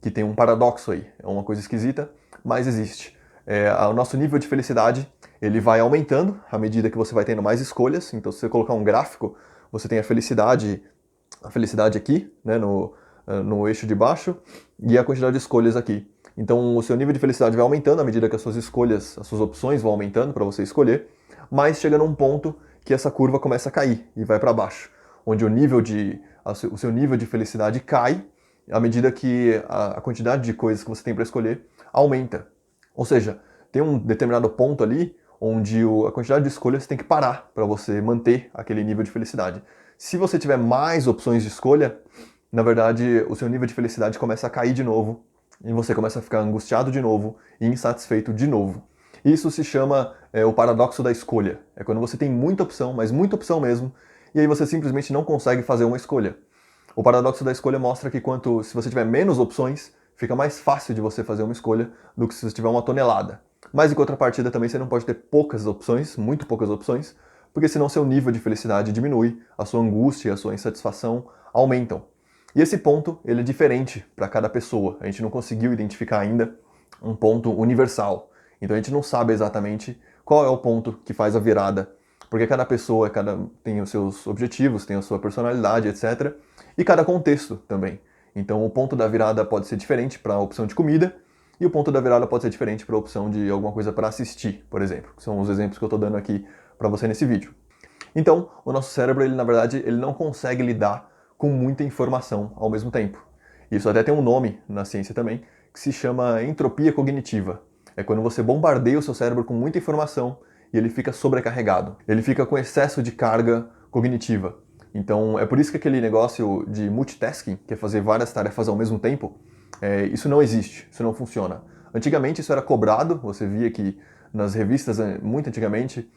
que tem um paradoxo aí. É uma coisa esquisita, mas existe. O nosso nível de felicidade, ele vai aumentando à medida que você vai tendo mais escolhas. Então, se você colocar um gráfico, você tem a felicidade aqui, né, no eixo de baixo, e a quantidade de escolhas aqui. Então, o seu nível de felicidade vai aumentando à medida que as suas escolhas, as suas opções vão aumentando para você escolher, mas chega num ponto que essa curva começa a cair e vai para baixo, onde o seu nível de felicidade cai à medida que a quantidade de coisas que você tem para escolher aumenta. Ou seja, tem um determinado ponto ali onde a quantidade de escolhas tem que parar para você manter aquele nível de felicidade. Se você tiver mais opções de escolha, na verdade, o seu nível de felicidade começa a cair de novo e você começa a ficar angustiado de novo e insatisfeito de novo. Isso se chama o paradoxo da escolha. É quando você tem muita opção, mas muita opção mesmo, e aí você simplesmente não consegue fazer uma escolha. O paradoxo da escolha mostra que se você tiver menos opções, fica mais fácil de você fazer uma escolha do que se você tiver uma tonelada. Mas em contrapartida também você não pode ter poucas opções, muito poucas opções, porque senão seu nível de felicidade diminui, a sua angústia e a sua insatisfação aumentam. E esse ponto, ele é diferente para cada pessoa. A gente não conseguiu identificar ainda um ponto universal. Então a gente não sabe exatamente qual é o ponto que faz a virada, porque cada pessoa tem os seus objetivos, tem a sua personalidade, etc. E cada contexto também. Então o ponto da virada pode ser diferente para a opção de comida, e o ponto da virada pode ser diferente para a opção de alguma coisa para assistir, por exemplo. Que são os exemplos que eu estou dando aqui para você nesse vídeo. Então, o nosso cérebro, ele, na verdade, ele não consegue lidar com muita informação ao mesmo tempo. Isso até tem um nome na ciência também, que se chama entropia cognitiva. É quando você bombardeia o seu cérebro com muita informação e ele fica sobrecarregado. Ele fica com excesso de carga cognitiva. Então, é por isso que aquele negócio de multitasking, que é fazer várias tarefas ao mesmo tempo, isso não existe, isso não funciona. Antigamente isso era cobrado, você via que nas revistas, muito antigamente,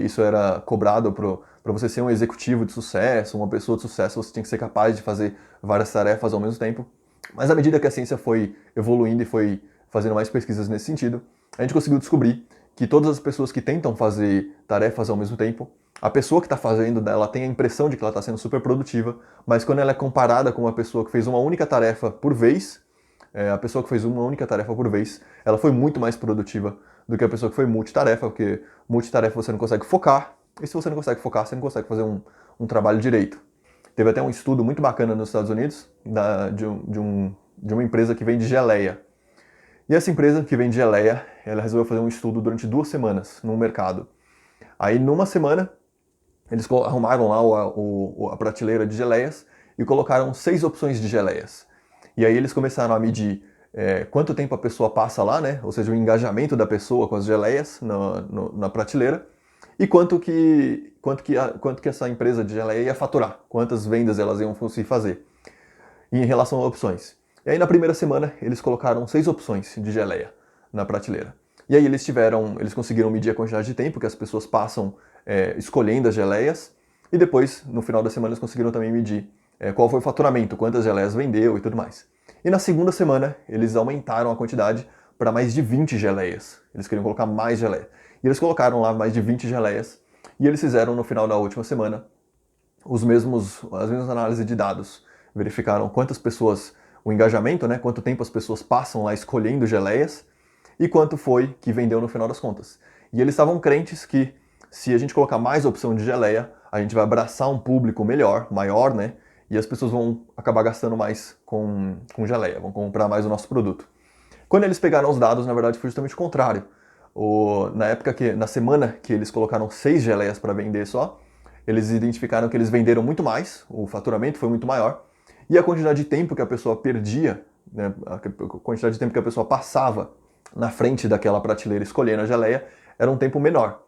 isso era cobrado para você ser um executivo de sucesso, uma pessoa de sucesso, você tinha que ser capaz de fazer várias tarefas ao mesmo tempo. Mas à medida que a ciência foi evoluindo e foi fazendo mais pesquisas nesse sentido, a gente conseguiu descobrir que todas as pessoas que tentam fazer tarefas ao mesmo tempo, a pessoa que está fazendo, ela tem a impressão de que ela está sendo super produtiva, mas quando ela é comparada com uma pessoa que fez uma única tarefa por vez, a pessoa que fez uma única tarefa por vez, ela foi muito mais produtiva do que a pessoa que foi multitarefa, porque multitarefa você não consegue focar, e se você não consegue focar, você não consegue fazer um trabalho direito. Teve até um estudo muito bacana nos Estados Unidos, de uma empresa que vende geleia. E essa empresa que vende geleia, ela resolveu fazer um estudo durante 2 semanas no mercado. Aí, numa semana, eles arrumaram lá a prateleira de geleias e colocaram 6 opções de geleias. E aí eles começaram a medir quanto tempo a pessoa passa lá, né? Ou seja, o engajamento da pessoa com as geleias na prateleira e quanto que essa empresa de geleia ia faturar, quantas vendas elas iam conseguir fazer em relação a opções. E aí na primeira semana eles colocaram 6 opções de geleia na prateleira. E aí eles conseguiram medir a quantidade de tempo que as pessoas passam escolhendo as geleias e depois, no final da semana, eles conseguiram também medir qual foi o faturamento, quantas geleias vendeu e tudo mais. E na segunda semana, eles aumentaram a quantidade para mais de 20 geleias. Eles queriam colocar mais geleia. E eles colocaram lá mais de 20 geleias e eles fizeram no final da última semana as mesmas análises de dados. Verificaram quantas pessoas, o engajamento, né, quanto tempo as pessoas passam lá escolhendo geleias e quanto foi que vendeu no final das contas. E eles estavam crentes que se a gente colocar mais opção de geleia, a gente vai abraçar um público maior, né? E as pessoas vão acabar gastando mais com geleia, vão comprar mais o nosso produto. Quando eles pegaram os dados, na verdade foi justamente o contrário. Na semana que eles colocaram 6 geleias para vender só, eles identificaram que eles venderam muito mais, o faturamento foi muito maior, e a quantidade de tempo que a pessoa perdia, né, a quantidade de tempo que a pessoa passava na frente daquela prateleira escolhendo a geleia, era um tempo menor.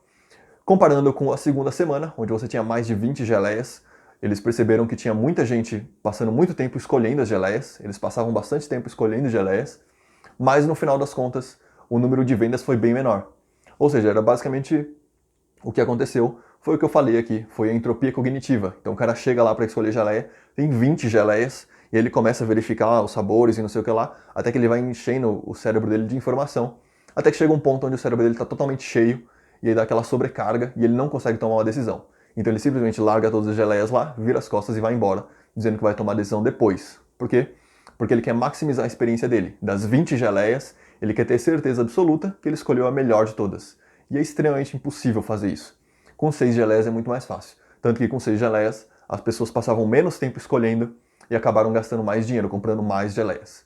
Comparando com a segunda semana, onde você tinha mais de 20 geleias, eles perceberam que tinha muita gente passando muito tempo escolhendo as geleias, eles passavam bastante tempo escolhendo geleias, mas no final das contas, o número de vendas foi bem menor. Ou seja, era basicamente o que aconteceu, foi o que eu falei aqui, foi a entropia cognitiva. Então o cara chega lá para escolher geleia, tem 20 geleias, e ele começa a verificar os sabores e não sei o que lá, até que ele vai enchendo o cérebro dele de informação, até que chega um ponto onde o cérebro dele está totalmente cheio, e aí dá aquela sobrecarga e ele não consegue tomar uma decisão. Então ele simplesmente larga todas as geleias lá, vira as costas e vai embora, dizendo que vai tomar a decisão depois. Por quê? porque ele quer maximizar a experiência dele. Das 20 geleias, ele quer ter certeza absoluta que ele escolheu a melhor de todas. E é extremamente impossível fazer isso. Com 6 geleias é muito mais fácil. Tanto que com 6 geleias, as pessoas passavam menos tempo escolhendo e acabaram gastando mais dinheiro, comprando mais geleias.